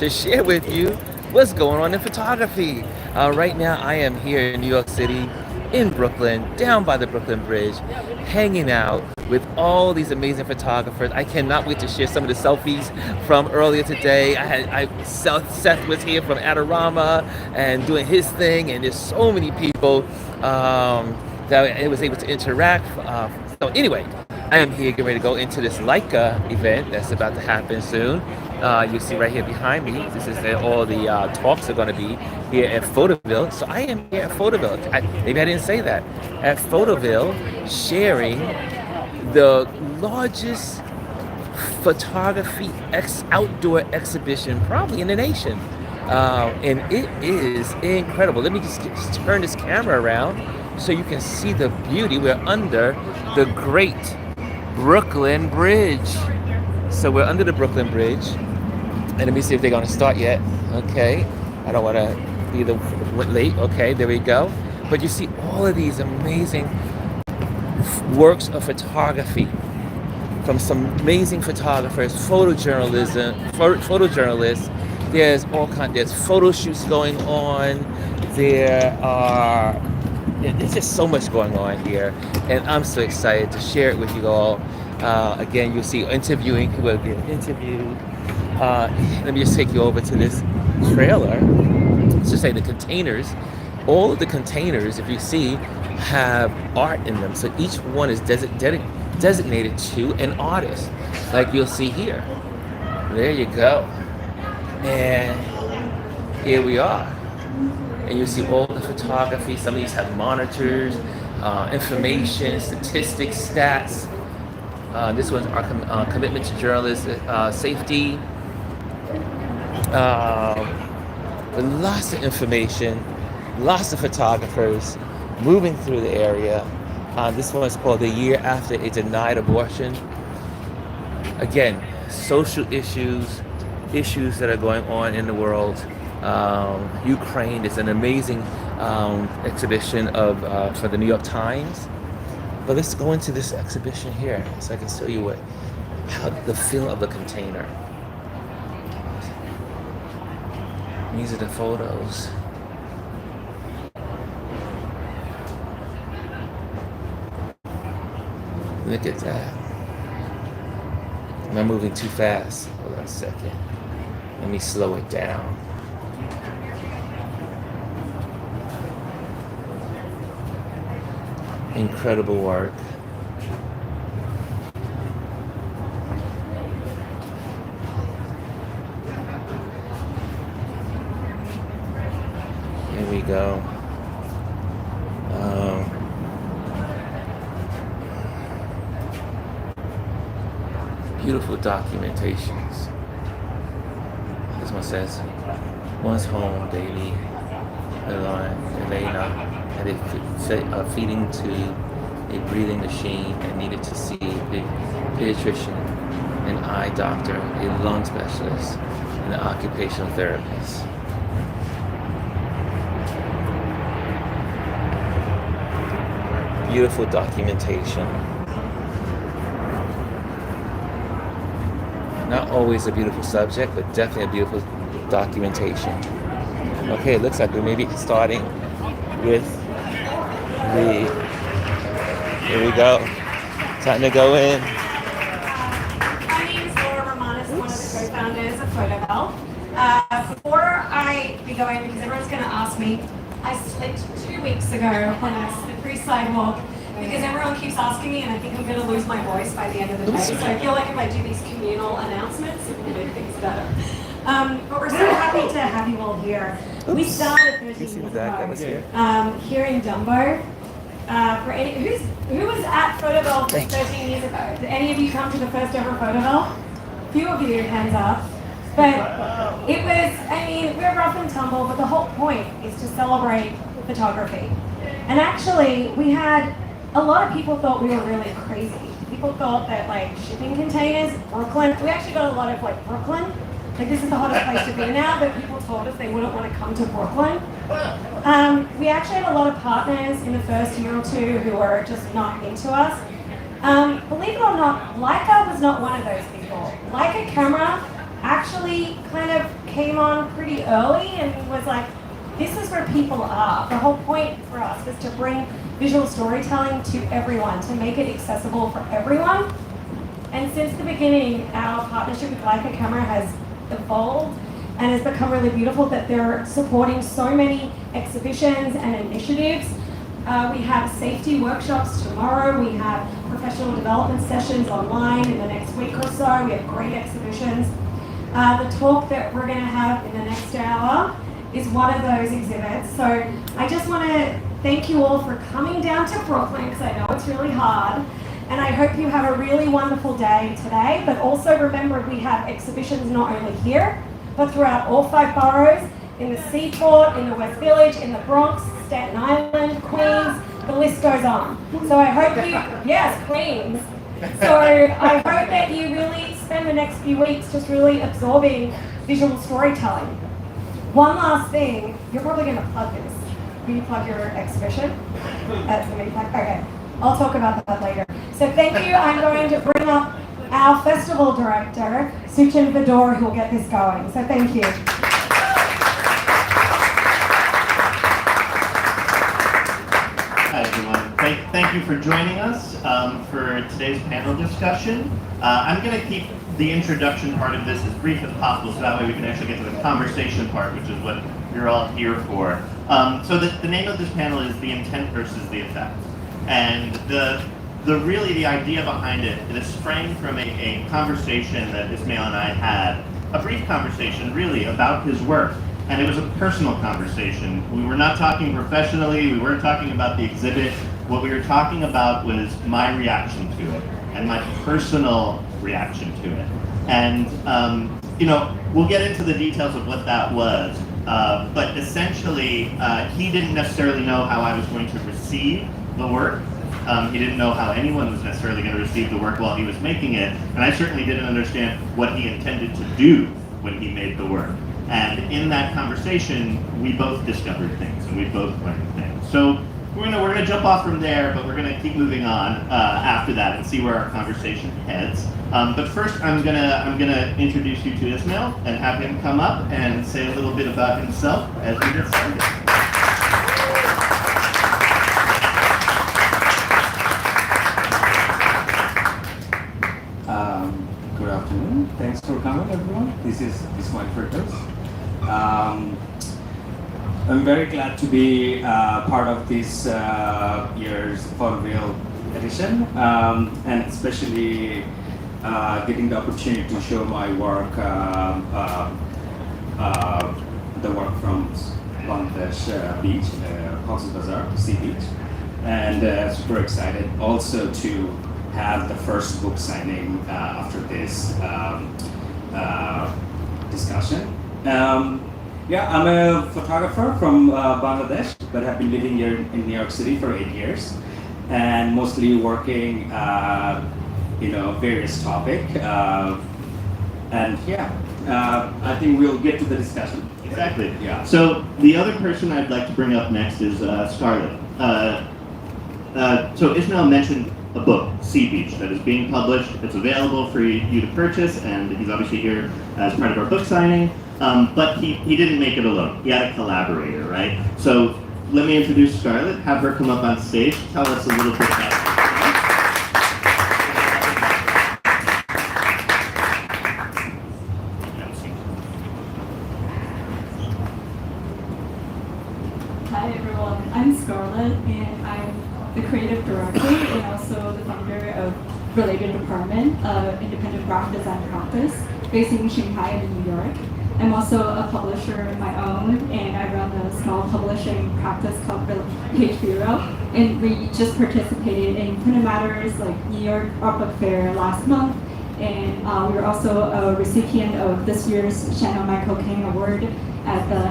to share with you what's going on in photography. Right now, I am here in New York City, in Brooklyn, down by the Brooklyn Bridge, hanging out with all these amazing photographers. I cannot wait to share some of the selfies from earlier today. Seth was here from Adorama and doing his thing, and there's so many people that I was able to interact. So anyway, I am here getting ready to go into this Leica event that's about to happen soon. You see right here behind me, this is all the talks are going to be here at Photoville. So I am here at Photoville. Maybe I didn't say that. At Photoville, sharing the largest photography outdoor exhibition probably in the nation. And it is incredible. Let me just turn this camera around so you can see the beauty. We're under the great Brooklyn Bridge. So we're under the Brooklyn Bridge. And let me see if they're going to start yet. Okay. I don't want to be late. Okay, there we go. But you see all of these amazing works of photography from some amazing photographers, photojournalists. There's photo shoots going on. There's just so much going on here, and I'm so excited to share it with you all. Again, you'll see interviewing people being interviewed. Let me just take you over to this trailer. Let's just say the containers. All of the containers, if you see, have art in them. So each one is designated to an artist, like you'll see here. There you go. And here we are. And you see all the photography. Some of these have monitors, information, statistics, stats. This one's our commitment to journalist safety. With lots of information, lots of photographers moving through the area. This one is called The Year After a Denied Abortion. Again, social issues that are going on in the world. Ukraine is an amazing exhibition for the New York Times. But let's go into this exhibition here so I can show you how the feel of the container. These are the photos. Look at that. Am I moving too fast? Hold on a second. Let me slow it down. Incredible work. Here we go. Beautiful documentations. This one says, "Once home, baby, Elena had a feeding tube, a breathing machine, and needed to see a pediatrician, an eye doctor, a lung specialist, and an occupational therapist." Beautiful documentation. Not always a beautiful subject, but definitely a beautiful documentation. Okay, it looks like we may be starting with here we go. Time to go in. My name is Laura Romanis, one of the co-founders of Photoville. Before I go in, because everyone's going to ask me, I slipped 2 weeks ago on a slippery sidewalk because everyone keeps asking me, and I think I'm going to lose my voice by the end of the day. So I feel like if I do these communal announcements, it will make things better. But we're so happy to have you all here. We started 13 years ago here in Dumbo. Who was at Photoville 13 years ago? Did any of you come to the first ever Photoville? A few of you, hands up. But it was, we're rough and tumble, but the whole point is to celebrate photography. And actually, we had a lot of people thought we were really crazy. People thought that shipping containers, Brooklyn, we actually got a lot of Brooklyn. This is the hottest place to be now, but people told us they wouldn't want to come to Brooklyn. We actually had a lot of partners in the first year or two who were just not into us. Believe it or not, Leica was not one of those people. Leica camera actually kind of came on pretty early and was like, this is where people are. The whole point for us was to bring visual storytelling to everyone, to make it accessible for everyone. And since the beginning, our partnership with Leica Camera has evolved and has become really beautiful, that they're supporting so many exhibitions and initiatives. We have safety workshops tomorrow. We have professional development sessions online in the next week or so. We have great exhibitions. The talk that we're going to have in the next hour is one of those exhibits. So I just want to thank you all for coming down to Brooklyn, because I know it's really hard. And I hope you have a really wonderful day today. But also remember, we have exhibitions not only here, but throughout all 5 boroughs, in the Seaport, in the West Village, in the Bronx, Staten Island, Queens, the list goes on. So I hope you, yes, Queens. So I hope that you really spend the next few weeks just really absorbing visual storytelling. One last thing, you're probably going to plug this. Will you plug your exhibition? Okay, I'll talk about that later. So thank you. I'm going to bring up our festival director, Ismail Ferdous, who will get this going. So thank you. Hi everyone. Thank you for joining us for today's panel discussion. I'm going to keep the introduction part of this as brief as possible, so that way we can actually get to the conversation part, which is what you're all here for. So the name of this panel is The Intent versus the Effect. And the idea behind it is framed from a conversation that Ismail and I had, a brief conversation really about his work. And it was a personal conversation. We were not talking professionally, we weren't talking about the exhibit. What we were talking about was my reaction to it and my personal reaction to it. And we'll get into the details of what that was, but essentially he didn't necessarily know how I was going to receive the work. He didn't know how anyone was necessarily going to receive the work while he was making it, and I certainly didn't understand what he intended to do when he made the work. And in that conversation, we both discovered things and we both learned things. So we're gonna jump off from there, but we're gonna keep moving on after that and see where our conversation heads. But first, I'm gonna introduce you to Ismail and have him come up and say a little bit about himself as we get started. Good afternoon. Thanks for coming, everyone. This is Ismail Ferdous. I'm very glad to be part of this year's Photoville edition, and especially getting the opportunity to show my work, the work from Bangladesh beach, Cox's Bazar, Sea Beach, and super excited also to have the first book signing after this discussion. I'm a photographer from Bangladesh, but have been living here in New York City for 8 years, and mostly working, various topics. I think we'll get to the discussion. Exactly. Yeah. So the other person I'd like to bring up next is Scarlett. So Ismail mentioned a book, Sea Beach, that is being published. It's available for you to purchase, and he's obviously here as part of our book signing. But he didn't make it alone. He had a collaborator, right? So let me introduce Scarlett, have her come up on stage, tell us a little bit about her. Hi everyone, I'm Scarlett and I'm the creative director and also the founder of related department, independent graphic design practice based in Shanghai and New York. I'm also a publisher of my own, and I run a small publishing practice called Page Bureau. And we just participated in Printed Matters like New York Art Book Fair last month. And we were also a recipient of this year's Shannon Michael King Award at the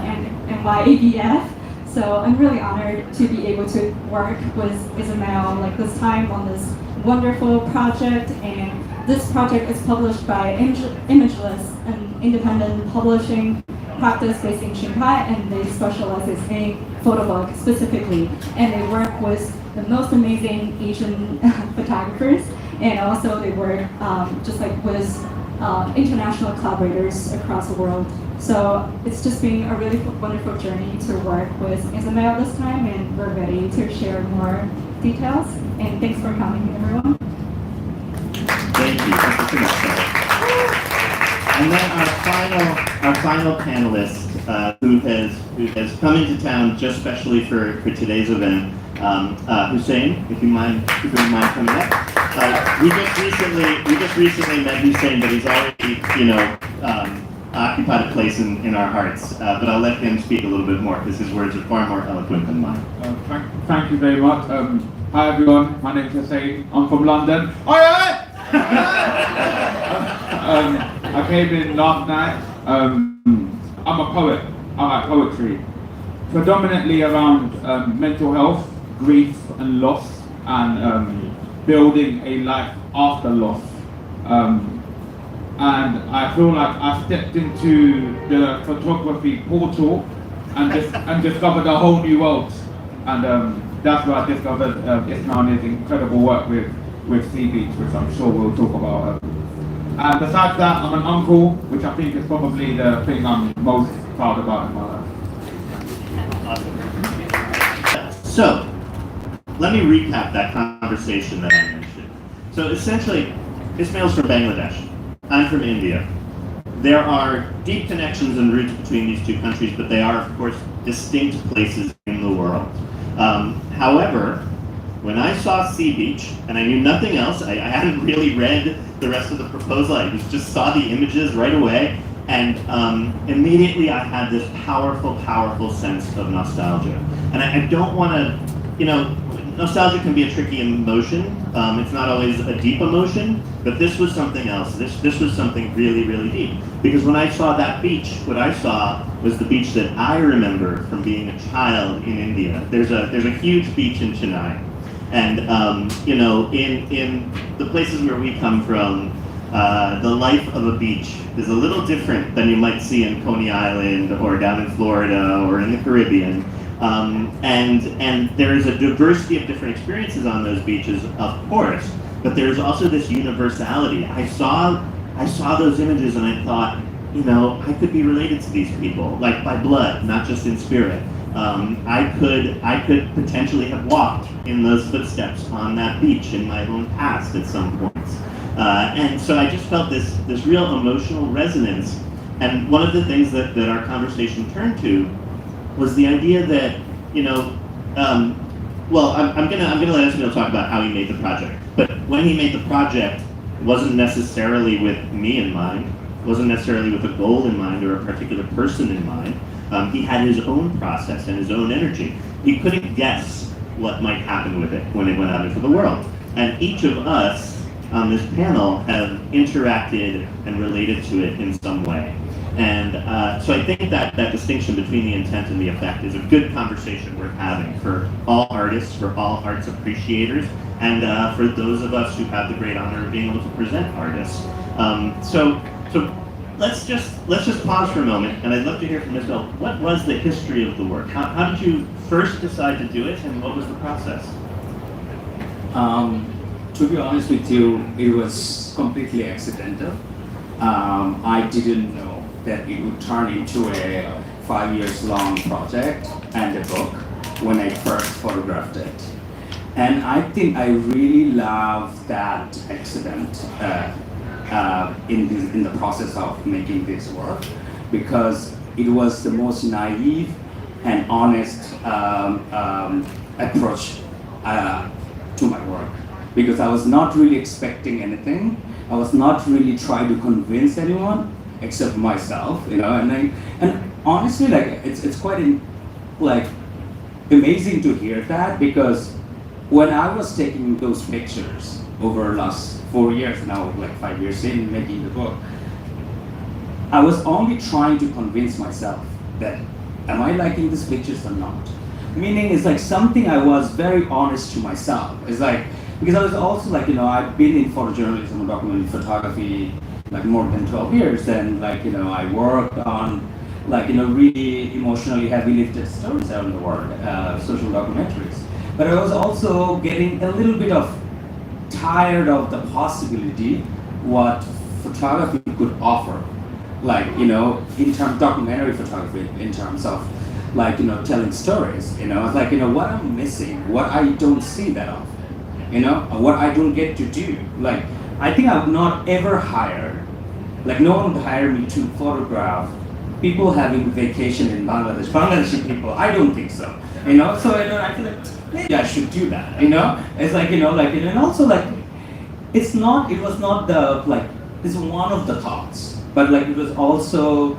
NYABF. So I'm really honored to be able to work with Ismail like this time on this wonderful project. And this project is published by Imageless, an independent publishing practice based in Shanghai, and they specialize in photo book specifically. And they work with the most amazing Asian photographers, and also they work just like with international collaborators across the world. So it's just been a really wonderful journey to work with Ismail this time, and we're ready to share more details. And thanks for coming, everyone. Thank you. Thank you so much. And then our final panelist, who has come into town just specially for today's event, Hussein, if you mind coming up. We just recently met Hussein, but he's already occupied a place in our hearts. But I'll let him speak a little bit more because his words are far more eloquent than mine. Thank you very much. Hi everyone, my name is Hussein. I'm from London. I came in last night. I'm a poet. I write poetry, predominantly around mental health, grief and loss, and building a life after loss. And I feel like I stepped into the photography portal and discovered a whole new world. And that's where I discovered Ismail's incredible work with Sea Beach, which I'm sure we'll talk about. And besides that, I'm an uncle, which I think is probably the thing I'm most proud about in my life. Awesome. So, let me recap that conversation that I mentioned. So essentially, Ismail's from Bangladesh. I'm from India. There are deep connections and roots between these two countries, but they are, of course, distinct places in the world. However, when I saw Sea Beach, and I knew nothing else, I hadn't really read the rest of the proposal, I just saw the images right away, and immediately I had this powerful, powerful sense of nostalgia. And I don't want to, nostalgia can be a tricky emotion. It's not always a deep emotion, but this was something else. This was something really, really deep. Because when I saw that beach, what I saw was the beach that I remember from being a child in India. There's a huge beach in Chennai. And, in the places where we come from, the life of a beach is a little different than you might see in Coney Island or down in Florida or in the Caribbean. And there is a diversity of different experiences on those beaches, of course, but there's also this universality. I saw those images and I thought, I could be related to these people, like by blood, not just in spirit. I could potentially have walked in those footsteps on that beach in my own past at some points. And so I just felt this real emotional resonance. And one of the things that our conversation turned to was the idea that, I'm gonna let Ismail talk about how he made the project. But when he made the project, it wasn't necessarily with me in mind, wasn't necessarily with a goal in mind or a particular person in mind. He had his own process and his own energy. He couldn't guess what might happen with it when it went out into the world. And each of us on this panel have interacted and related to it in some way. And so I think that distinction between the intent and the effect is a good conversation worth having for all artists, for all arts appreciators, and for those of us who have the great honor of being able to present artists. So let's just pause for a moment, and I'd love to hear from Ismail. What was the history of the work? How did you first decide to do it, and what was the process? To be honest with you, it was completely accidental. I didn't know that it would turn into a 5 years long project and a book when I first photographed it. And I think I really love that accident in the process of making this work, because it was the most naive and honest approach to my work, because I was not really expecting anything. I was not really trying to convince anyone except myself, and honestly, it's quite amazing to hear that, because when I was taking those pictures over the last 4 years now, 5 years in making the book, I was only trying to convince myself that, am I liking these pictures or not? Meaning, it's like something I was very honest to myself. It's like, because I was also I've been in photojournalism and documentary photography more than 12 years, and I worked on really emotionally heavy lifted stories around the world, social documentaries. But I was also getting a little bit of tired of the possibility what photography could offer, like, you know, in terms of documentary photography, in terms of, like, you know, telling stories, you know, it's like, you know, what I'm missing, what I don't see that often, you know, what I don't get to do. Like, I think I would not ever hire, like, no one would hire me to photograph people having vacation in Bangladesh, Bangladeshi people. I don't think so, you know. So you know, I feel like maybe I should do that, you know. It's like, you know, like, and also like, it was not the, like, it's one of the thoughts, but like it was also,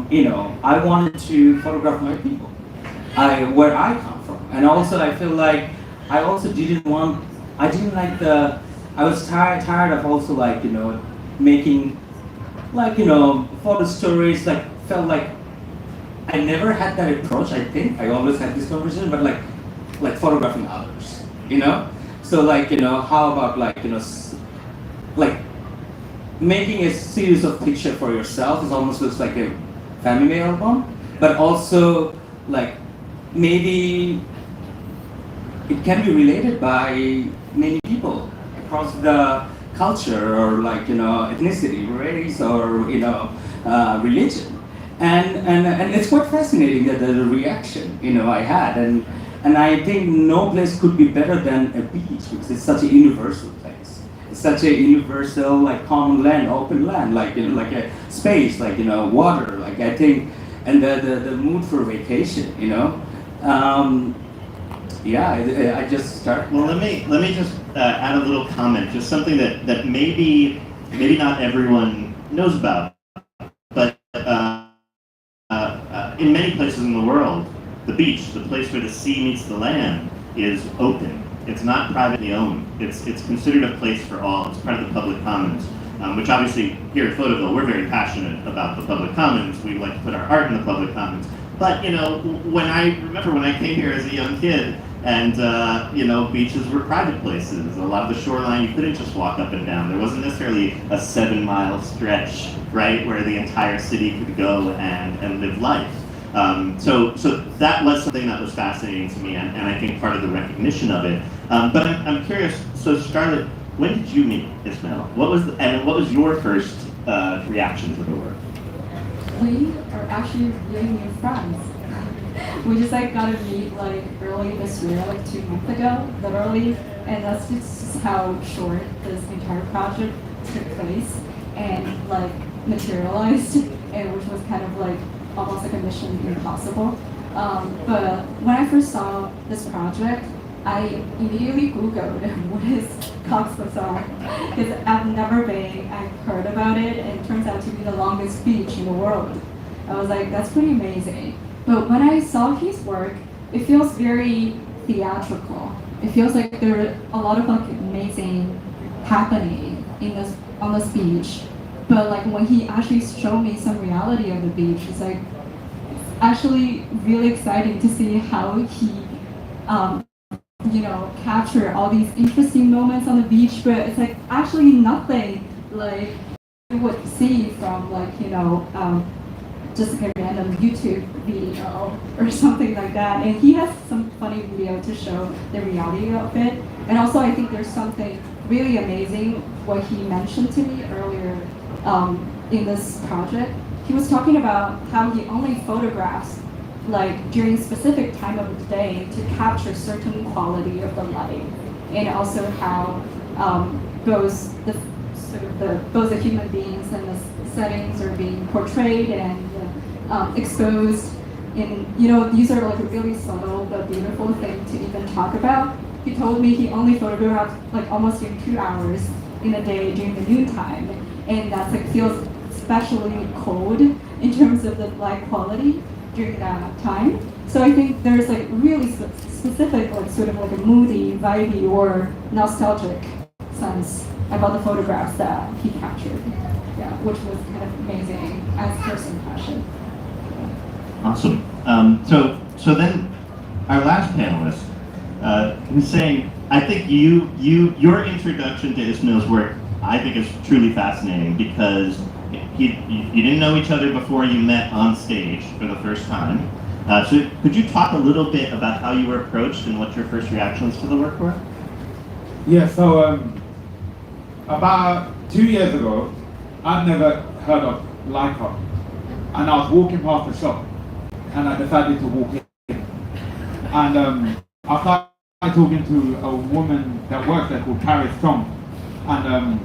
you know, I wanted to photograph my people, where I come from, and also I feel like I also didn't like I was tired of also, like, you know, making, like, you know, photo stories, like, felt like I never had that approach. I think I always had this conversation, but like photographing others, you know. So like, you know, how about, like, you know, like making a series of pictures for yourself is almost looks like a family album, but also like maybe it can be related by many people across the culture, or like, you know, ethnicity, race, or, you know, religion, and it's quite fascinating that the reaction, you know, I had, and I think no place could be better than a beach, because it's such a universal place. It's such a universal, like, common land, open land, like, you know, like a space, like, you know, water, like, I think, and the mood for vacation, you know. Yeah, I just start. Well, let me just add a little comment, just something that maybe not everyone knows about, but in many places in the world, the beach, the place where the sea meets the land, is open. It's not privately owned. It's considered a place for all. It's part of the public commons, which obviously here at Photoville we're very passionate about the public commons. We like to put our art in the public commons. But you know, when I came here as a young kid, and you know, beaches were private places. A lot of the shoreline you couldn't just walk up and down. There wasn't necessarily a 7-mile stretch, right, where the entire city could go and live life. So that was something that was fascinating to me, and I think part of the recognition of it. But I'm curious. So Scarlett, when did you meet Ismail? What was your first reaction to the work? We are actually really new friends. We just like got to meet like early this year, like 2 months ago, literally, and that's just how short this entire project took place and like materialized, and which was kind of like almost like a mission impossible. But when I first saw this project, I immediately Googled what is Cox's Bazar, because I've never been. I've heard about it, and it turns out to be the longest beach in the world. I was like, that's pretty amazing. But when I saw his work, it feels very theatrical. It feels like there are a lot of like amazing happening on this beach. But like when he actually showed me some reality of the beach, it's like actually really exciting to see how he you know, capture all these interesting moments on the beach, but it's like actually nothing like you would see from like, you know, just like a random YouTube video or something like that. And he has some funny video to show the reality of it. And also I think there's something really amazing what he mentioned to me earlier in this project. He was talking about how he only photographs like during specific time of the day to capture certain quality of the light, and also how both the human beings and the settings are being portrayed and exposed. And you know, these are like a really subtle but beautiful thing to even talk about. He told me he only photographed like almost in 2 hours in a day during the noontime, and that's like feels especially cold in terms of the light quality during that time. So I think there's like really specific, like sort of like a moody, vibey, or nostalgic sense about the photographs that he captured. Yeah, which was kind of amazing as first impression. Awesome. So then our last panelist was saying, I think your introduction to Ismail's work, I think is truly fascinating, because you didn't know each other before you met on stage for the first time. So could you talk a little bit about how you were approached and what your first reactions to the work were? Yeah, so about 2 years ago, I'd never heard of Leica. And I was walking past the shop and I decided to walk in. And I started talking to a woman that works there called Paris Tom. And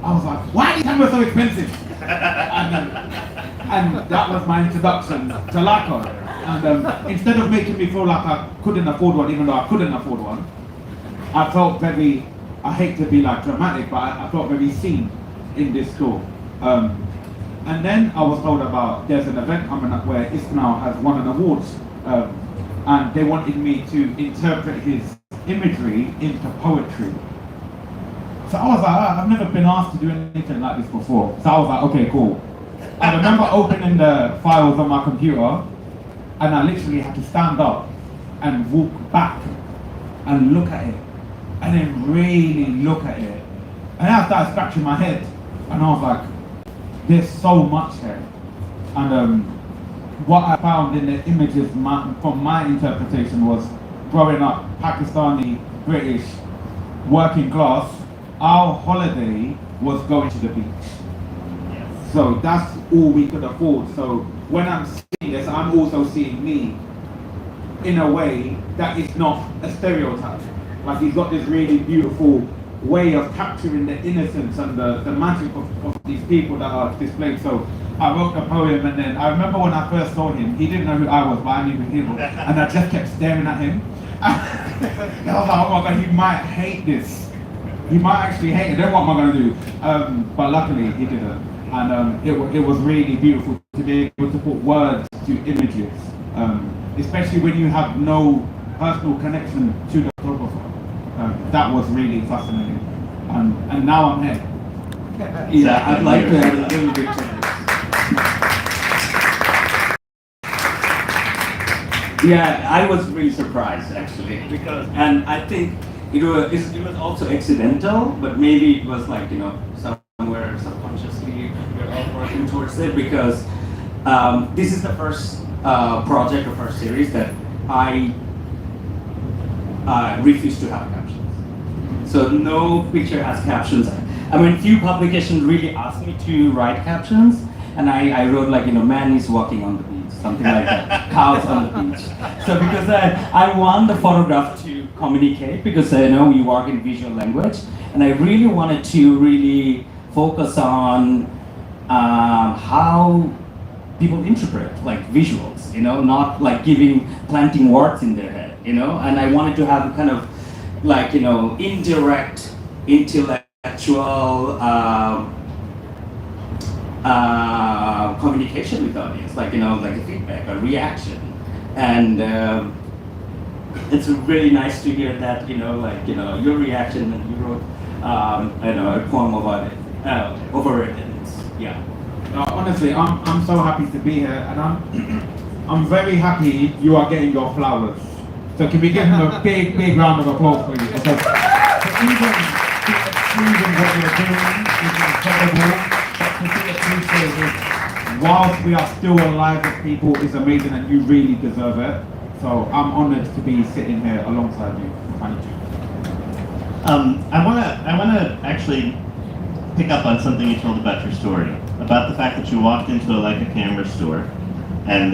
I was like, why are these cameras so expensive? And that was my introduction to Leica. And instead of making me feel like I couldn't afford one, even though I couldn't afford one, I felt very, I hate to be like dramatic, but I felt very seen in this store. And then I was told about there's an event coming up where Ismail has won an award, and they wanted me to interpret his imagery into poetry. So I was like, I've never been asked to do anything like this before. So I was like, okay, cool. I remember opening the files on my computer, and I literally had to stand up and walk back and look at it, and then really look at it. And then I started scratching my head, and I was like, there's so much here. And what I found in the images from my interpretation was, growing up Pakistani, British, working class, our holiday was going to the beach. So that's all we could afford. So when I'm seeing this, I'm also seeing me in a way that is not a stereotype. Like, he's got this really beautiful way of capturing the innocence and the magic of these people that are displayed. So I wrote a poem, and then I remember when I first saw him, he didn't know who I was, but I knew who he was. And I just kept staring at him. And I was like, oh my God, he might hate this. He might actually hate it. Then what am I going to do? But luckily he didn't. And it was really beautiful to be able to put words to images, especially when you have no personal connection to the photographer. That was really fascinating. And now I'm here. Yeah, I'd like to add a little bit to this. Yeah, I was really surprised actually, and I think it was also accidental, but maybe it was like, somewhere subconsciously we're all working towards it, because this is the first project or first series that I refuse to have captions. So no picture has captions. I mean, few publications really asked me to write captions, and I wrote like, man is walking on the beach, something like that, cows on the beach. So because I want the photograph to communicate, because I know we work in visual language, and I really wanted to really focus on how people interpret like visuals, not like planting words in their head, and I wanted to have kind of like, indirect, intellectual communication with the audience, like, like a feedback, a reaction. And it's really nice to hear that, your reaction, and you wrote, a poem about it, over it, and it's, yeah. Honestly, I'm so happy to be here, and I'm very happy you are getting your flowers. So can we give him a big, big round of applause, please? Because even what you're doing is incredible, but to be appreciated whilst we are still alive as people is amazing, and you really deserve it. So I'm honoured to be sitting here alongside you. Thank you. I wanna actually pick up on something you told about your story, about the fact that you walked into a Leica camera store, and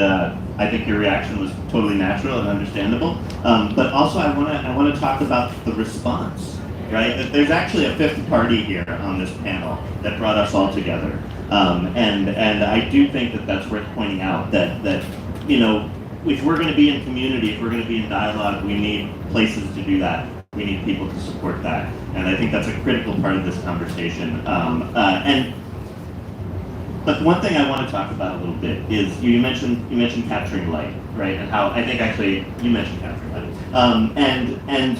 I think your reaction was totally natural and understandable. But also I want to talk about the response, right? That there's actually a fifth party here on this panel that brought us all together. And I do think that that's worth pointing out, that if we're going to be in community, if we're going to be in dialogue, we need places to do that. We need people to support that. And I think that's a critical part of this conversation. But one thing I want to talk about a little bit is you mentioned capturing light, right? And how I think actually you mentioned capturing light. And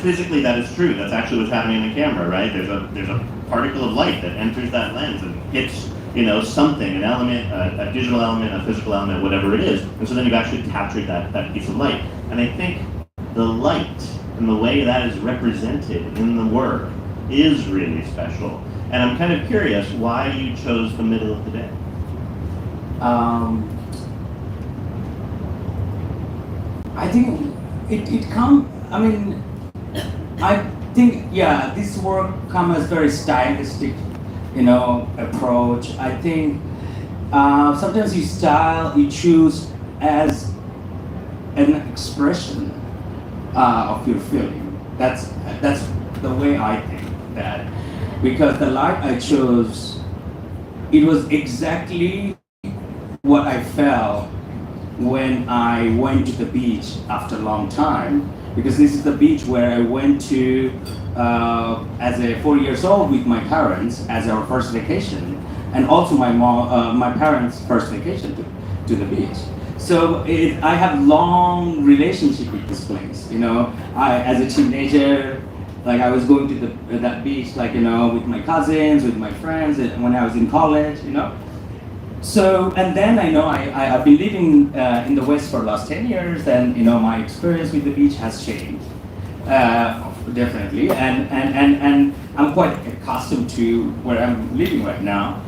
physically that is true. That's actually what's happening in the camera, right? There's a particle of light that enters that lens and hits something, an element, a digital element, a physical element, whatever it is. And so then you've actually captured that piece of light. And I think the light and the way that is represented in the work is really special. And I'm kind of curious why you chose the middle of the day. I think I think, yeah, this work comes as very stylistic approach. I think sometimes you choose as an expression of your feeling. That's the way I think that, because the light I chose, it was exactly what I felt when I went to the beach after a long time, because this is the beach where I went to as a 4 years old with my parents as our first vacation, and also my parents' first vacation to the beach. So I have long relationship with this place. As a teenager, like I was going to that beach, with my cousins, with my friends, and when I was in college. So, and then I've been living in the West for the last 10 years, and my experience with the beach has changed, definitely, and I'm quite accustomed to where I'm living right now.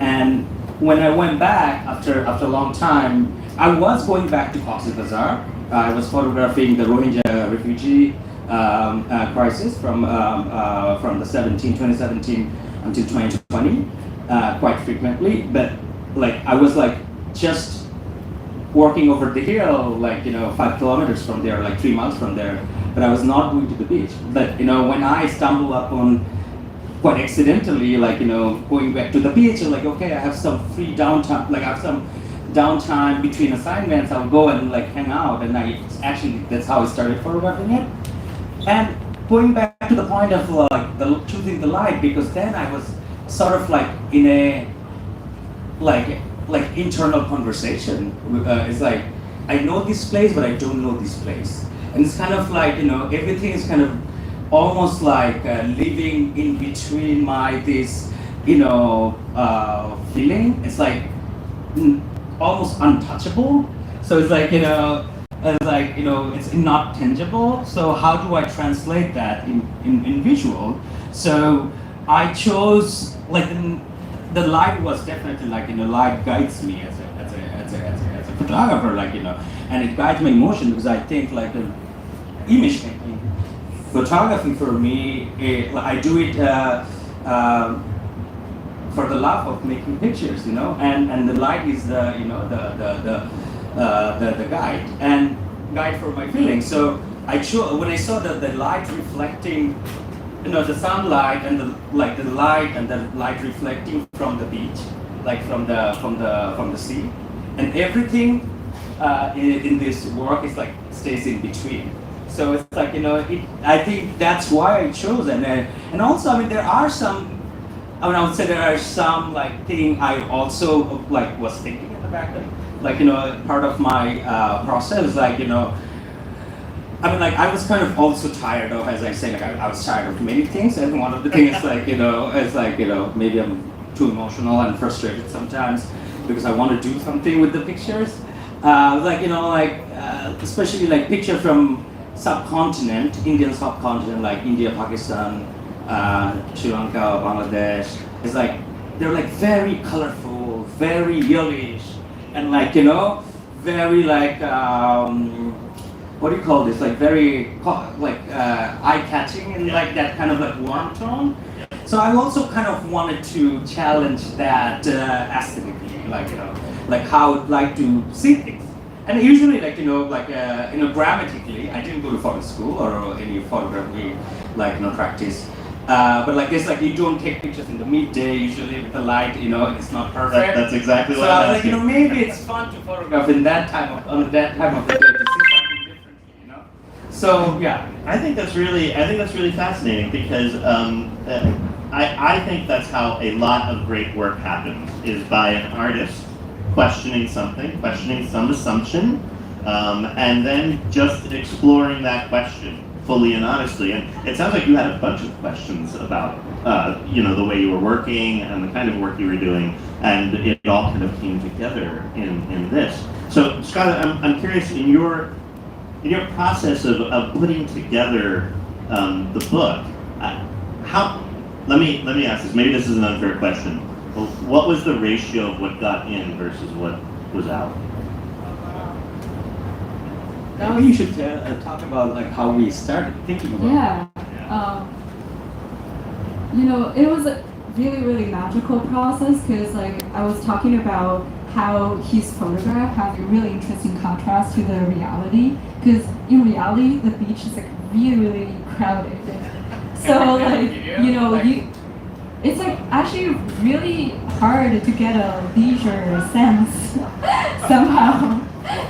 And when I went back after a long time, I was going back to Cox's Bazar. I was photographing the Rohingya refugee crisis from the 2017 until 2020 quite frequently, but I was just working over the hill 5 kilometers from there, 3 miles from there, but I was not going to the beach. But when I stumbled upon quite accidentally going back to the beach, okay, I have some free downtime, I have some downtime between assignments, I'll go and hang out, and that's how I started photographing it. And going back to the point of choosing the light, because then I was sort of in a internal conversation. It's I know this place, but I don't know this place, and it's kind of everything is kind of almost living in between this feeling. It's almost untouchable. So it's it's not tangible. So how do I translate that in visual? So I chose the light was definitely light guides me as a photographer, and it guides my emotion, because I think image making, photography for me, I do it for the love of making pictures, and the light is the guide for my feelings. So I chose, when I saw the light reflecting, the sunlight and the light and the light reflecting from the beach, from the sea, and everything in this work is stays in between. So it's I think that's why I chose it. And also, there are some, I would say there are some thing I also was thinking in the back end, part of my process, I was kind of also tired of, as I said, I was tired of many things, and one of the things is maybe I'm too emotional and frustrated sometimes because I want to do something with the pictures, especially picture from subcontinent, Indian subcontinent, India, Pakistan, Sri Lanka, Bangladesh. It's they're very colorful, very yellowish, and very what do you call this? Very eye-catching, and that kind of warm tone. So I also kind of wanted to challenge that aesthetically, how I'd like to see things. And usually, grammatically, I didn't go to photo school or any photography, practice. But this, you don't take pictures in the midday usually with the light, it's not perfect. That's exactly what so I'm I was asking. maybe it's fun to photograph in that time of the day to see something differently, So yeah. I think that's really fascinating, because I think that's how a lot of great work happens, is by an artist questioning something, questioning some assumption, and then just exploring that question fully and honestly. And it sounds like you had a bunch of questions about the way you were working and the kind of work you were doing, and it all kind of came together in this. So Scarlett, I'm curious, in your process of putting together the book, let me ask this, maybe this is an unfair question, but what was the ratio of what got in versus what was out? Now you should talk about how we started thinking about it. It was really, really magical process because like I was talking about how his photograph has a really interesting contrast to the reality because in reality the beach is like really, really crowded. So like, you know, it's like actually really hard to get a leisure sense somehow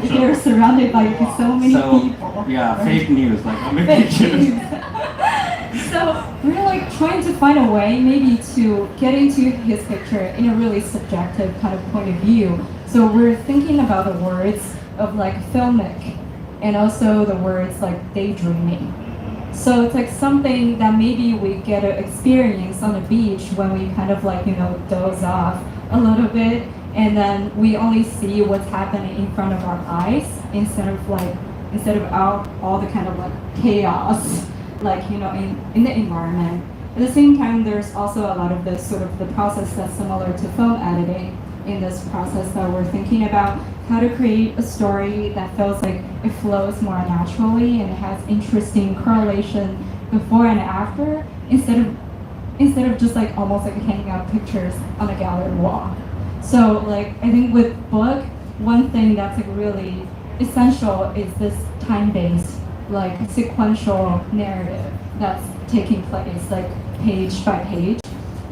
if you're surrounded by so many people. Yeah, right? fake news, like on Fake vacation. news. So we're like trying to find a way maybe to get into his picture in a really subjective kind of point of view. So we're thinking about the words of like filmic and also the words like daydreaming. So it's like something that maybe we get to experience on the beach when we kind of like, you know, doze off a little bit and then we only see what's happening in front of our eyes instead of all the kind of like chaos, like, you know, in the environment. At the same time, there's also a lot of this sort of the process that's similar to film editing in this process that we're thinking about how to create a story that feels like it flows more naturally and it has interesting correlation before and after instead of just like almost like hanging out pictures on a gallery wall. So like I think with book, one thing that's like really essential is this time-based, like sequential narrative that's taking place like page by page.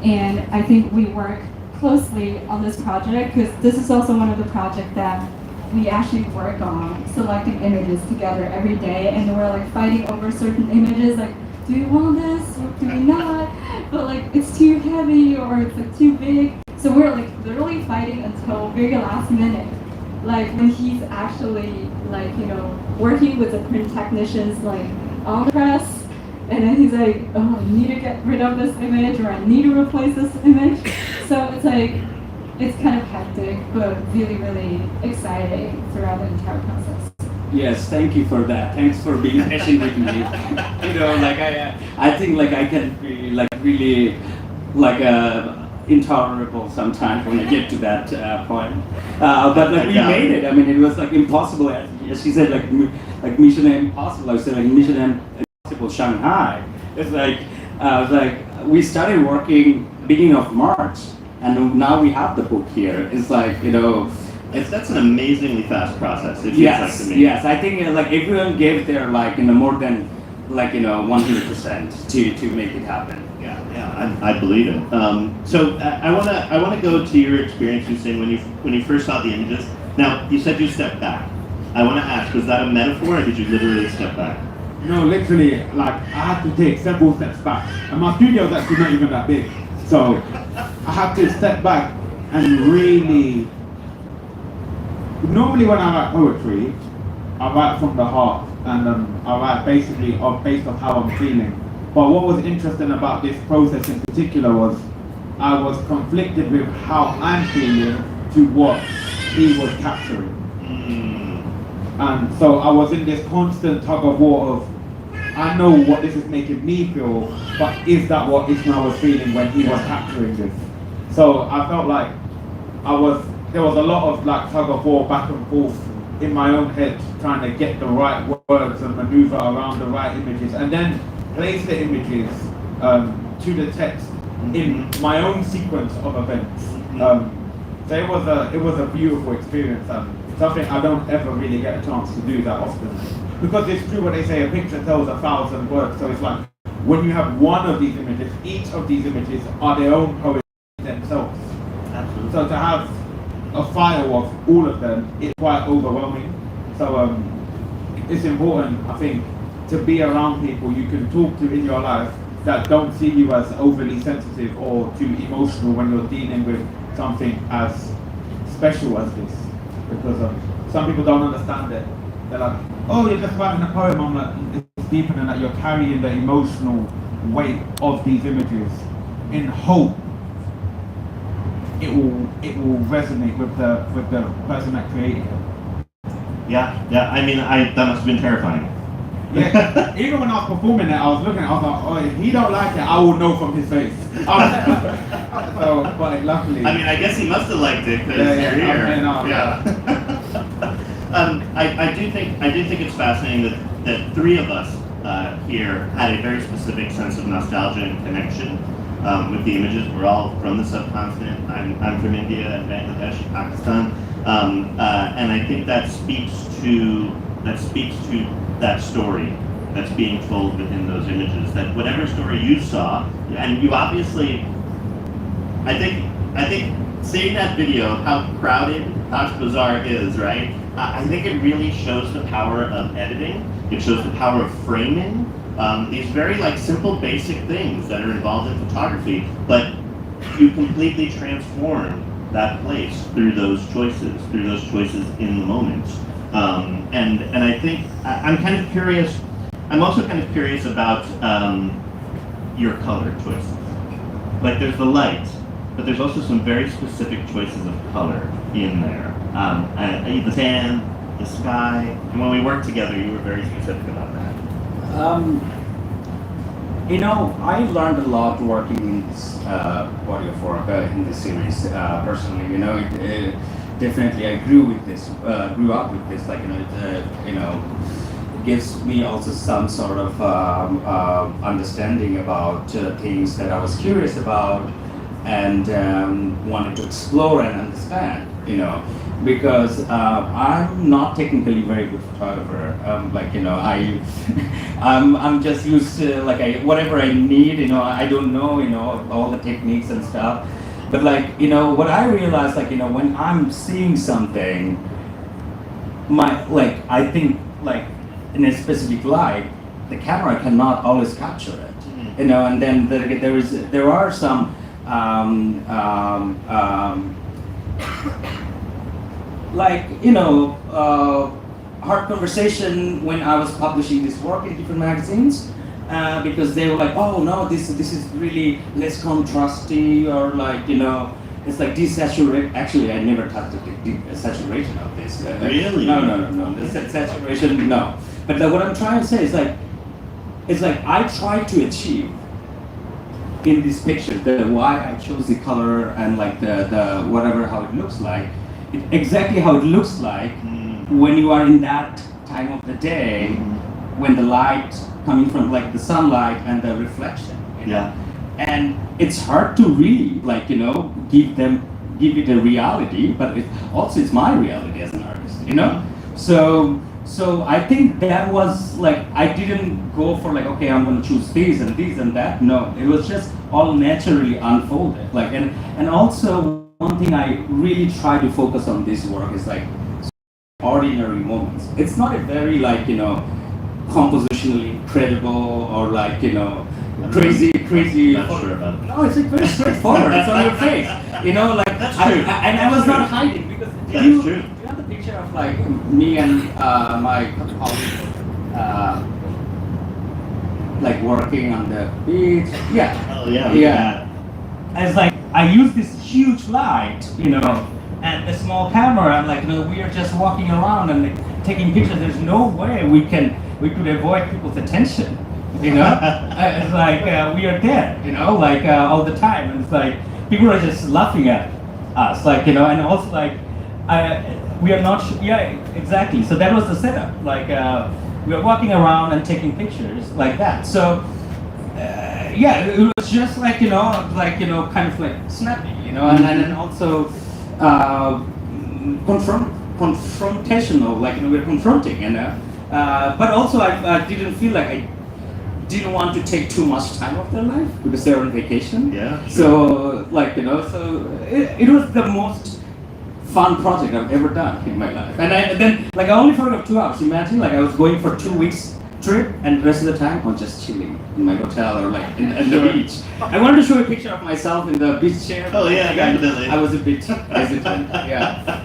And I think we work closely on this project because this is also one of the projects that we actually work on selecting images together every day and we're like fighting over certain images like do we want this or do we not, but like it's too heavy or it's like too big, so we're like literally fighting until very last minute, like when he's actually like, you know, working with the print technicians like on the press. And then he's like, oh, I need to get rid of this image or I need to replace this image. So it's like, it's kind of hectic, but really, really exciting throughout the entire process. Yes, thank you for that. Thanks for being patient with me. You know, like I think like I can be like really like intolerable sometimes when I get to that point. But like we made it. I mean, it was like impossible. As she said, like Mission Impossible. I said like Mission Impossible Shanghai. It's like we started working beginning of March, and now we have the book here. It's like, you know. That's an amazingly fast process. It feels Yes, like to me. yes. I think like everyone gave their like, you know, more than like, you know, 100% to make it happen. Yeah, I believe it. So I wanna go to your experience, Hussein, when you first saw the images. Now you said you stepped back. I want to ask, was that a metaphor, or did you literally step back? No, literally, like I had to take several steps back, and my studio is actually not even that big, so I had to step back and really. Normally, when I write poetry, I write from the heart, and I write basically based on how I'm feeling. But what was interesting about this process in particular was I was conflicted with how I'm feeling to what he was capturing. And so I was in this constant tug of war of, I know what this is making me feel, but is that what Ismail was feeling when he was capturing this? So I felt like there was a lot of like tug of war back and forth in my own head, trying to get the right words and maneuver around the right images, and then place the images to the text in my own sequence of events. So it was a beautiful experience, and something I don't ever really get a chance to do that often. Because it's true what they say, a picture tells 1,000 words. So it's like when you have one of these images, each of these images are their own poetry themselves. Absolutely. So to have a file of all of them is quite overwhelming. So it's important, I think, to be around people you can talk to in your life that don't see you as overly sensitive or too emotional when you're dealing with something as special as this. Because some people don't understand it. They're like, oh, you're just writing a poem. I'm like, it's deeper than that. You're carrying the emotional weight of these images in hope it will resonate with the person that created it. Yeah. I mean, that must have been terrifying. Yeah. Even when I was performing it, I was looking. I was like, oh, if he don't like it, I will know from his face. So, but luckily. I mean, I guess he must have liked it because you're here. I do think it's fascinating that three of us here had a very specific sense of nostalgia and connection with the images. We're all from the subcontinent. I'm from India and Bangladesh and Pakistan, and I think that speaks to that story that's being told within those images. That whatever story you saw, and you obviously, I think seeing that video, how crowded Cox's Bazar is, right? I think it really shows the power of editing. It shows the power of framing. These very simple, basic things that are involved in photography, but you completely transform that place through those choices in the moment. And I think I'm kind of curious. I'm also kind of curious about your color choices. Like there's the light, but there's also some very specific choices of color in there. The sand, the sky, and when we worked together, you were very specific about that. I learned a lot working in this body of work in this series. Personally, definitely I grew up with this. It gives me also some sort of understanding about things that I was curious about and wanted to explore and understand. Because I'm not technically very good photographer. I'm just used to whatever I need. I don't know all the techniques and stuff. But what I realized, when I'm seeing something, I think in a specific light, the camera cannot always capture it. And then there are some. Hard conversation when I was publishing this work in different magazines, because they were like, oh no, this is really less contrasty, or it's desaturated. Actually, I never touched the saturation of this. Really? No. The saturation, no. But what I'm trying to say is I try to achieve in this picture the why I chose the color and the whatever how it looks like. Exactly how it looks like when you are in that time of the day, when the light coming from the sunlight and the reflection. Yeah. And it's hard to really give it a reality, but it's my reality as an artist. So I think that was I didn't go for okay, I'm going to choose these and these and that. No, it was just all naturally unfolded. And also one thing I really try to focus on this work is ordinary moments. It's not a very compositionally incredible or crazy. Not sure about it. No, it's very straightforward. It's on your face. That's true. And I was not hiding because That's you true. have the picture of me and my colleague working on the beach. Yeah. Oh yeah. Yeah. It's I use this huge light, and a small camera, and we are just walking around and taking pictures. There's no way we could avoid people's attention, It's we are there, all the time, and it's people are just laughing at us, and also we are not. Yeah, exactly. So that was the setup. We are walking around and taking pictures like that. So. It was just kind of snappy, and then also confrontational, we're confronting, but also I didn't feel I didn't want to take too much time of their life because they're on vacation. Yeah. Sure. So it was the most fun project I've ever done in my life, and then I only forgot 2 hours. Imagine I was going for 2 weeks trip, and the rest of the time I'm just chilling in my hotel or in the beach. I wanted to show a picture of myself in the beach chair. Oh yeah, definitely. I was a bit hesitant. Yeah.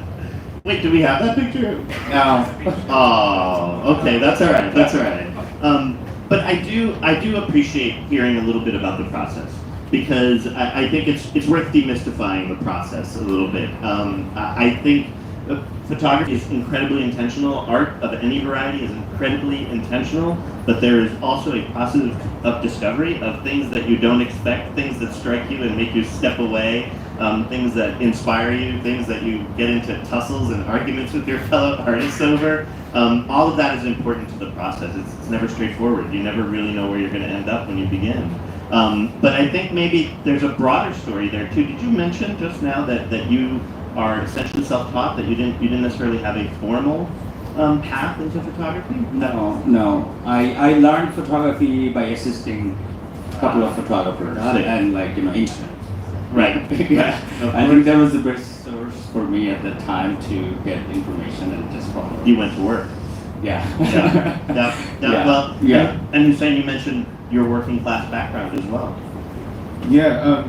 Wait, do we have that picture? No. Oh, okay, that's all right. That's all right. But I do appreciate hearing a little bit about the process, because I think it's worth demystifying the process a little bit. I think photography is incredibly intentional. Art of any variety is incredibly intentional, but there is also a process of discovery of things that you don't expect, things that strike you and make you step away, things that inspire you, things that you get into tussles and arguments with your fellow artists over. All of that is important to the process. It's never straightforward. You never really know where you're going to end up when you begin. But I think maybe there's a broader story there too. Did you mention just now that you are essentially self-taught, that you didn't necessarily have a formal path into photography? No. I learned photography by assisting a couple of photographers Got it. and internet. Right. Yeah. Of I course. think that was the best source for me at the time to get information and just follow. You went to work. Yeah. Yeah. Well, Yeah. And Hussein, you mentioned your working class background as well. Yeah,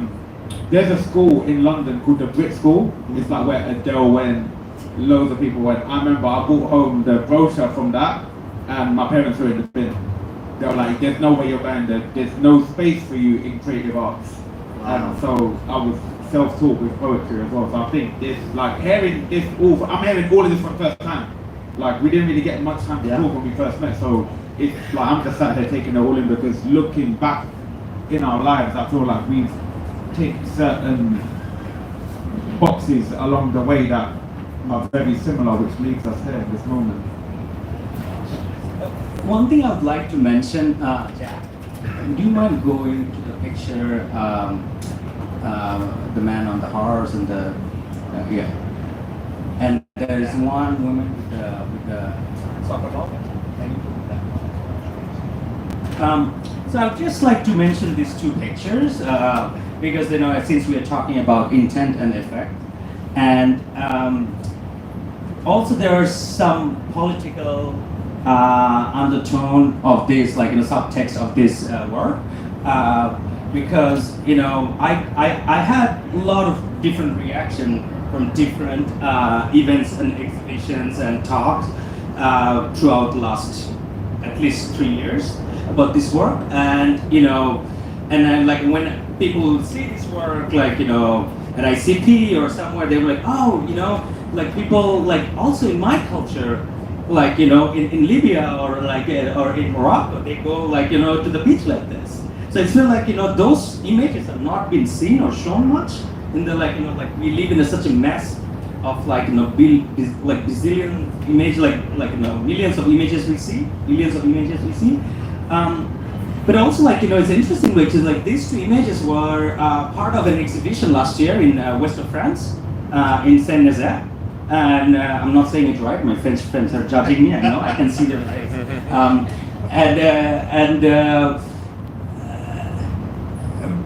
there's a school in London called the Brit School. It's like where Adele went, loads of people went. I remember I brought home the brochure from that, and my parents were in the bin. They were like, "There's no way you're going there. There's no space for you in creative arts." Wow. And so I was self-taught with poetry as well. So I think this, like, hearing this all, I'm hearing all of this for the first time. Like, we didn't really get much time to Yeah. talk when we first met. So it's like I'm just sat here taking it all in, because looking back in our lives, I feel like we've ticked certain boxes along the way that are very similar, which leads us here at this moment. One thing I would like to mention, Jack, do you mind going to the picture, the man on the horse and the, yeah. And there's one woman with the soccer ball. Can you put that? So I'd just like to mention these two pictures because since we are talking about intent and effect, and also there are some political undertone of this, subtext of this work, because I had a lot of different reaction from different events and exhibitions and talks throughout the last at least 3 years about this work, and then when people see this work at ICP or somewhere, they were like, oh, people also in my culture, in Libya or in Morocco, they go to the beach like this. So it feels like those images have not been seen or shown much in the we live in such a mess of bazillion image millions of images we see, billions of images we see. But also it's interesting, which is these two images were part of an exhibition last year in west of France, in Saint-Nazaire. And I'm not saying it right, my French friends are judging me, I know, I can see their face.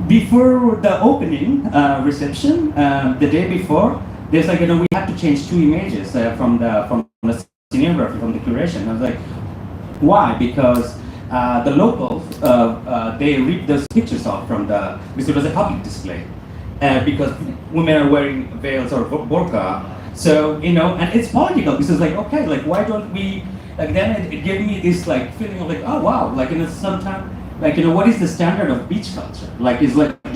Before the opening reception, the day before, there's we had to change two images from the scenography, from the curation. I was like, why? Because the locals, they ripped those pictures off because it was a public display. Because women are wearing veils or burqa. So, and it's political, because okay, why don't we, then it gave me this feeling of oh wow, sometimes, what is the standard of beach culture? Do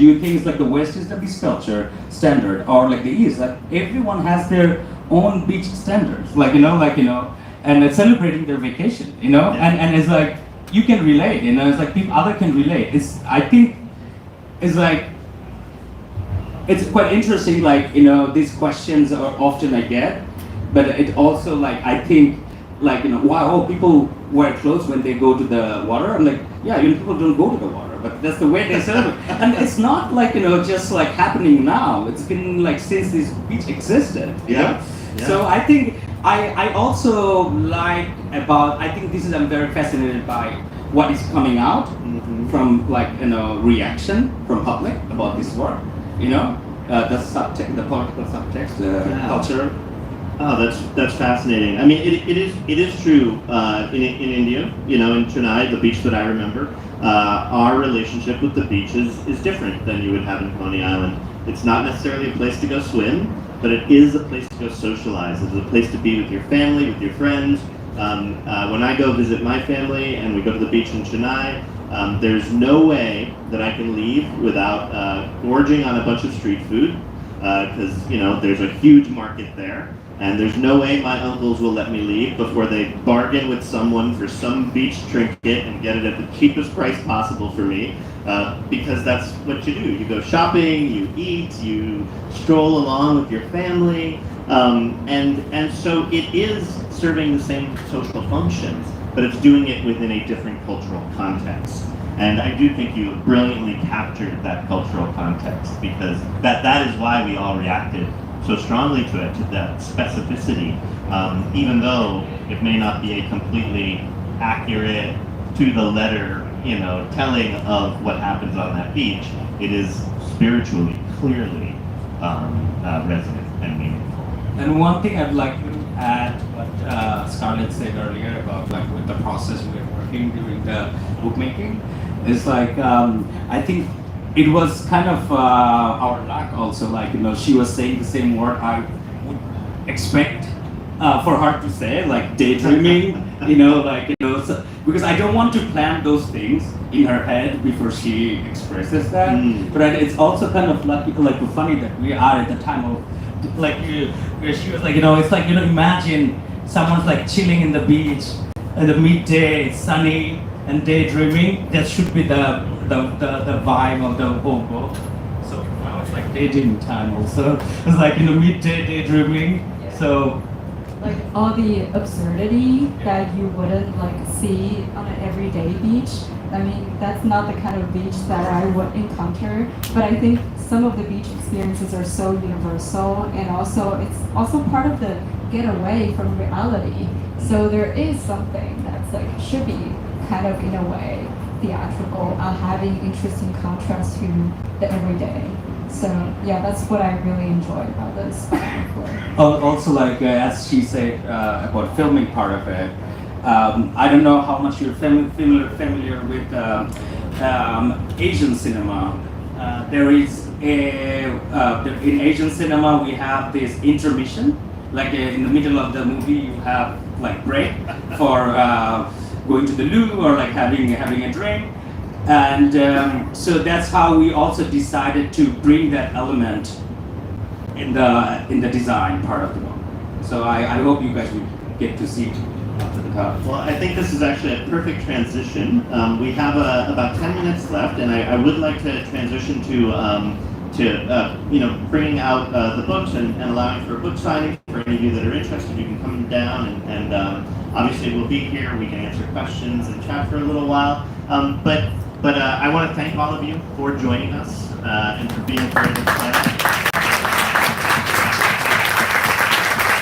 you think it's the West is the beach culture standard, or the East? Everyone has their own beach standards, and it's celebrating their vacation, and it's you can relate, it's people other can relate. I think it's it's quite interesting, these questions are often I get, but it also I think wow, people wear clothes when they go to the water. I'm yeah, people don't go to the water, but that's the way they celebrate. And it's not just happening now. It's been since this beach existed. Yeah. So I think I also I think this is, I'm very fascinated by what is coming out from reaction from public about this work. The subtext, the political subtext, culture. Oh, that's fascinating. I mean, it is true in India, in Chennai, the beach that I remember, our relationship with the beach is different than you would have in Coney Island. It's not necessarily a place to go swim, but it is a place to go socialize. It's a place to be with your family, with your friends. When I go visit my family and we go to the beach in Chennai, there's no way that I can leave without gorging on a bunch of street food, because there's a huge market there. And there's no way my uncles will let me leave before they bargain with someone for some beach trinket and get it at the cheapest price possible for me, because that's what you do. You go shopping, you eat, you stroll along with your family, and so it is serving the same social functions, but it's doing it within a different cultural context. And I do think you brilliantly captured that cultural context, because that is why we all reacted so strongly to it, to that specificity, even though it may not be a completely accurate, to the letter, telling of what happens on that beach. It is spiritually, clearly resonant and meaningful. And one thing I'd like to add what Scarlett said earlier about like with the process we were working during the bookmaking is like I think it was kind of our luck also, like she was saying the same word I would expect for her to say, like daydreaming, so, because I don't want to plant those things in her head before she expresses that. But it's also kind of like funny that we are at the time of where she was like, it's like, imagine someone's like chilling in the beach at the midday, it's sunny and daydreaming. That should be the vibe of the whole book. So now it's like daydreaming time also. It's like midday daydreaming. So like all the absurdity that you wouldn't like see on an everyday beach. I mean, that's not the kind of beach that I would encounter, but I think some of the beach experiences are so universal, and also it's also part of the getaway from reality. So there is something that's like should be kind of in a way theatrical, having interesting contrast to the everyday. So yeah, that's what I really enjoy about this. Also, like as she said about filming part of it, I don't know how much you're familiar with Asian cinema. There is in Asian cinema we have this intermission, like in the middle of the movie you have like break for going to the loo or like having a drink. And so that's how we also decided to bring that element in the design part of the book. So I hope you guys will get to see it after the talk. Well, I think this is actually a perfect transition. We have about 10 minutes left, and I would like to transition to bringing out the books and allowing for a book signing. For any of you that are interested, you can come down and obviously we'll be here. We can answer questions and chat for a little while. But I want to thank all of you for joining us and for being part of this panel.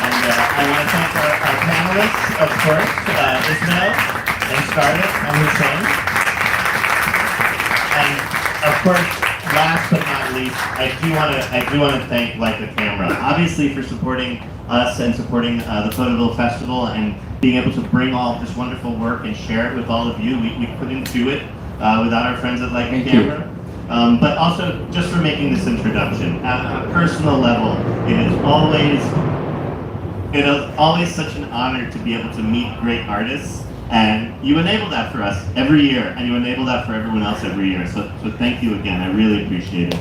And I want to thank our panelists, of course, Ismail and Scarlett and Hussein. And of course, last but not least, I do want to thank Leica Camera, obviously for supporting us and supporting the Photoville Festival and being able to bring all of this wonderful work and share it with all of you. We couldn't do it without our friends at Leica Camera. But also just for making this introduction. At a personal level, it is always such an honor to be able to meet great artists, and you enable that for us every year, and you enable that for everyone else every year. So thank you again. I really appreciate it.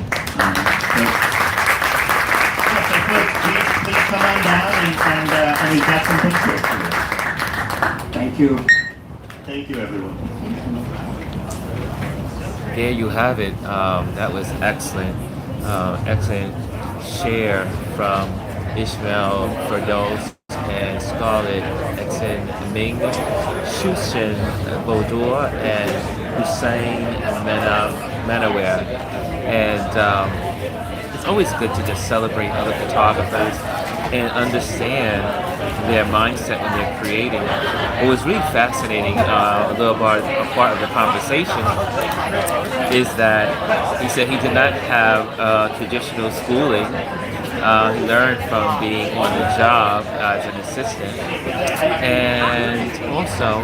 Please come on down and we've got some pictures for you. Thank you. Thank you, everyone. There you have it. That was excellent. Excellent share from Ismail Ferdous and Scarlett Ming, Shushin Bodur, and Hussein Manawar. And it's always good to just celebrate other photographers and understand their mindset when they're creating. What was really fascinating, a part of the conversation, is that he said he did not have traditional schooling. He learned from being on the job as an assistant. And also,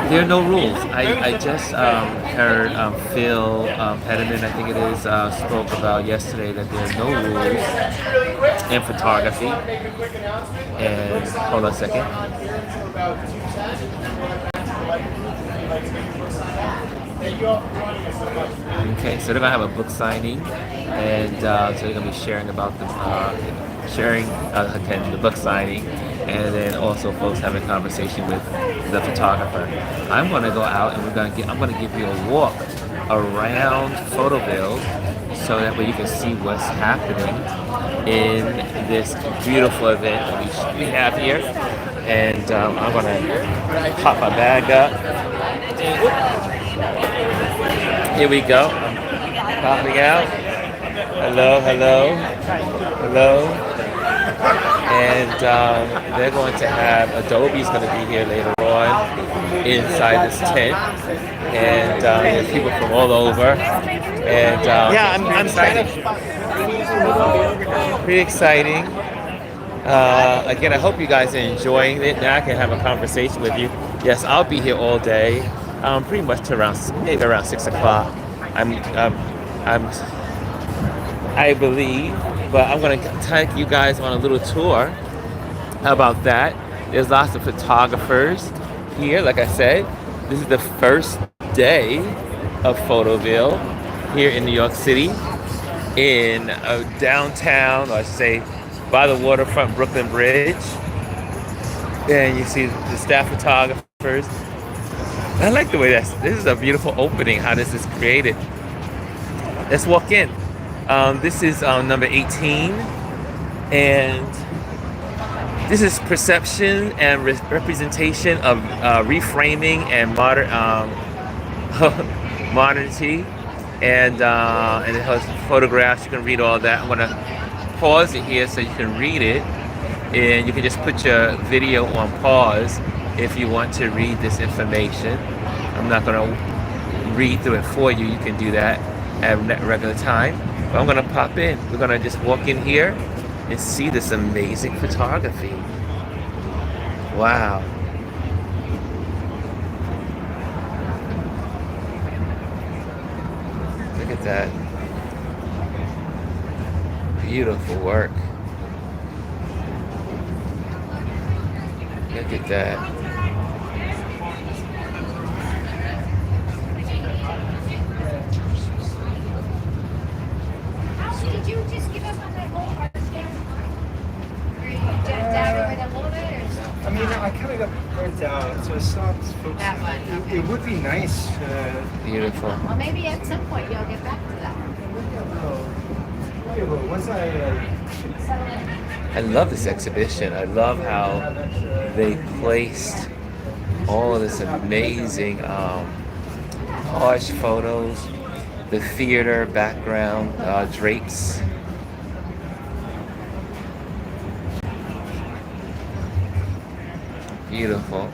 there are no rules. I just heard Phil Pettiman, I think it is, spoke about yesterday that there are no rules in photography. And hold on a second. Okay, so they're gonna have a book signing, and so they're gonna be sharing about the again the book signing, and then also folks having a conversation with the photographer. I'm gonna go out and I'm gonna give you a walk around Photoville, so that way you can see what's happening in this beautiful event that we have here. And I'm gonna pop my bag up. Here we go. Popping out. Hello, hello, hello. And they're going to have, Adobe's going to be here later on inside this tent. And there's people from all over. And Yeah, it's pretty I'm exciting. Pretty exciting. Again, I hope you guys are enjoying it. Now I can have a conversation with you. Yes, I'll be here all day. Pretty much to maybe around 6 o'clock. I believe, but I'm gonna take you guys on a little tour. How about that? There's lots of photographers here. Like I said, this is the first day of Photoville here in New York City, in downtown, or I should say, by the waterfront Brooklyn Bridge. And you see the staff photographers. I like the way this is a beautiful opening, how this is created. Let's walk in. This is number 18, and this is perception and representation of reframing and modernity, and it has photographs. You can read all that. I'm gonna pause it here so you can read it, and you can just put your video on pause if you want to read this information. I'm not gonna read through it for you. You can do that at regular time. But I'm gonna pop in. We're gonna just walk in here and see this amazing photography. Wow. Look at that. Beautiful work. Look at that. Did you just give up on that whole art there? Or you jumped out of it a little bit or something? I mean, I kind of got burnt out, so it's not focused. That one, okay. It would be nice. Beautiful. Well, maybe at some point you'll get back to that. Once I Settle in. I love this exhibition. I love how they placed all of this amazing collage photos, the theater background drapes. Beautiful.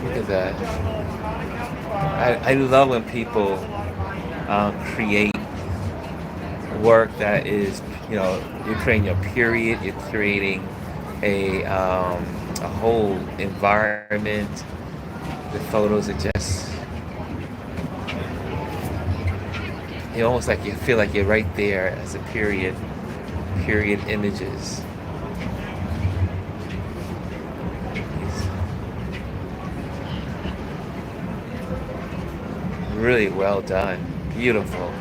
Look at that. I love when people create work that is, you're creating a period, you're creating a whole environment. The photos are just, almost like you feel like you're right there as a period images. Really well done. Beautiful.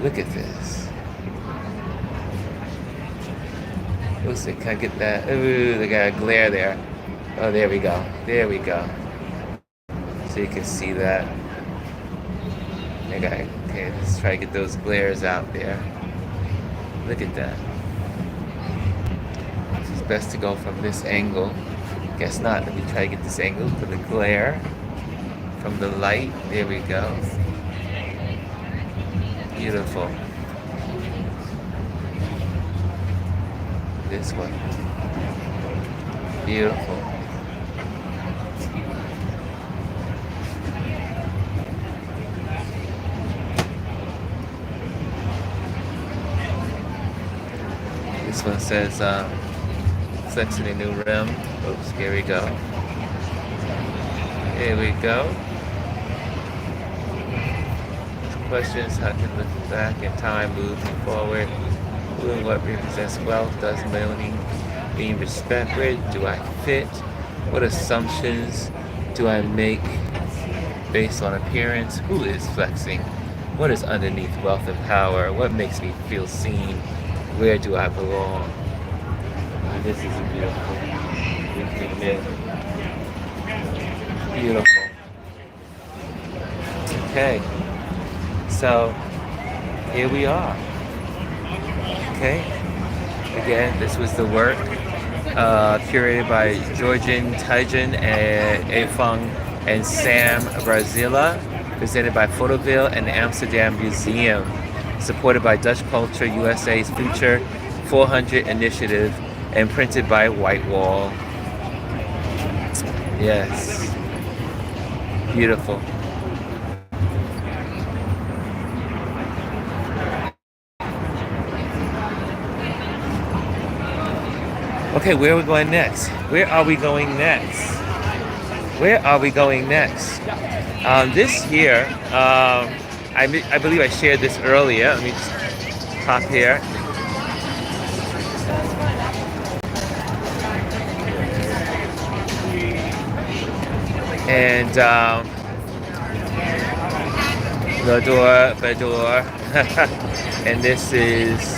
Look at this. Let's see, can I get that? Ooh, they got a glare there. Oh, there we go. There we go. So you can see that. Okay, let's try to get those glares out there. Look at that. It's best to go from this angle. Guess not. Let me try to get this angle for the glare from the light. There we go. Beautiful. This one. Beautiful. This one says, flexing a new rim. Oops, here we go. Here we go. Questions, how can look back in time, moving forward? Doing what represents wealth, does mean respect? Where do I fit? What assumptions do I make based on appearance? Who is flexing? What is underneath wealth and power? What makes me feel seen? Where do I belong? This is a beautiful myth. Beautiful. Okay. So here we are. Okay. Again, this was the work curated by Georgian Tijan and Efung and Sam Brazila, presented by Photoville and the Amsterdam Museum, supported by Dutch Culture USA's Future 400 initiative, and printed by Whitewall. Yes. Beautiful. Okay, where are we going next? Where are we going next? Where are we going next? This here, I believe I shared this earlier. Let me just pop here. And Bador, and this is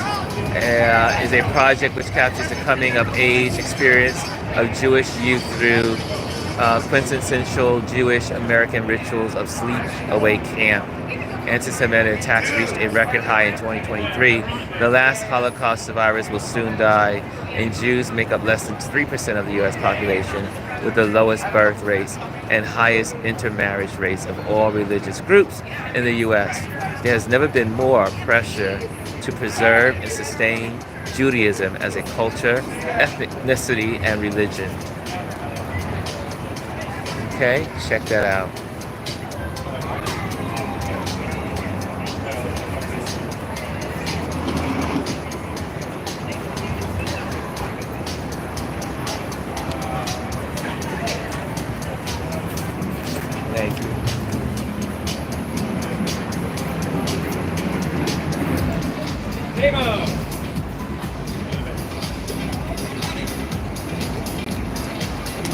a project which captures the coming of age experience of Jewish youth through quintessential Jewish American rituals of sleep-away camp. Anti-Semitic attacks reached a record high in 2023. The last Holocaust survivors will soon die, and Jews make up less than 3% of the U.S. population, with the lowest birth rates and highest intermarriage rates of all religious groups in the U.S. There has never been more pressure to preserve and sustain Judaism as a culture, ethnicity, and religion. Okay, check that out. Thank you.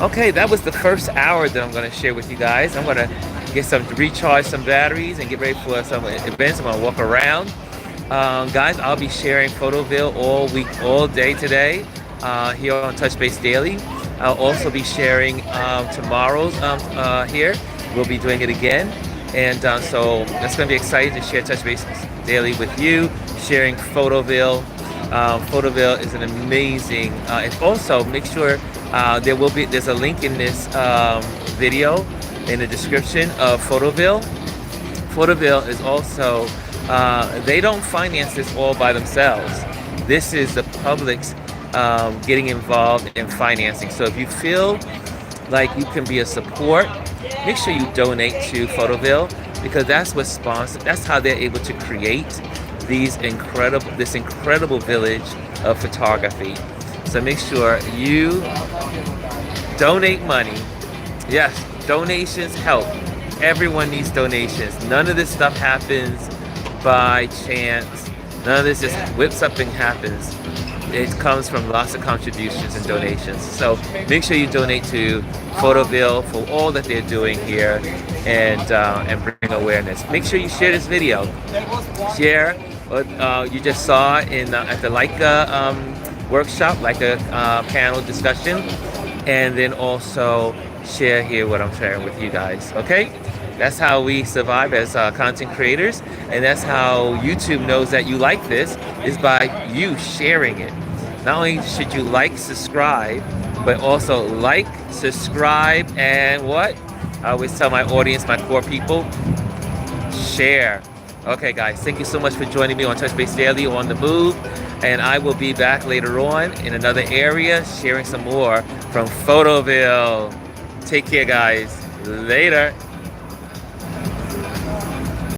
Okay, that was the first hour that I'm going to share with you guys. I'm going to recharge some batteries and get ready for some events. I'm going to walk around. Guys, I'll be sharing Photoville all week, all day today here on Touchbase Daily. I'll also be sharing tomorrow's here. We'll be doing it again. And so it's going to be exciting to share Touchbase Daily with you, sharing Photoville. Photoville is an amazing, and also make sure there's a link in this video in the description of Photoville. Photoville is also, they don't finance this all by themselves. This is the public's getting involved in financing. So if you feel like you can be a support, make sure you donate to Photoville, because that's what's sponsored. That's how they're able to create this incredible village of photography. So make sure you donate money. Yes, donations help. Everyone needs donations. None of this stuff happens by chance. None of this just whips up and happens. It comes from lots of contributions and donations. So make sure you donate to Photoville for all that they're doing here and bring awareness. Make sure you share this video. Share what you just saw at the Leica workshop, Leica panel discussion, and then also share here what I'm sharing with you guys. Okay? That's how we survive as content creators, and that's how YouTube knows that you like this, is by you sharing it. Not only should you like, subscribe, but also like, subscribe, and what? I always tell my audience, my core people, share. Okay, guys, thank you so much for joining me on Touchbase Daily on the move, and I will be back later on in another area sharing some more from Photoville. Take care, guys. Later.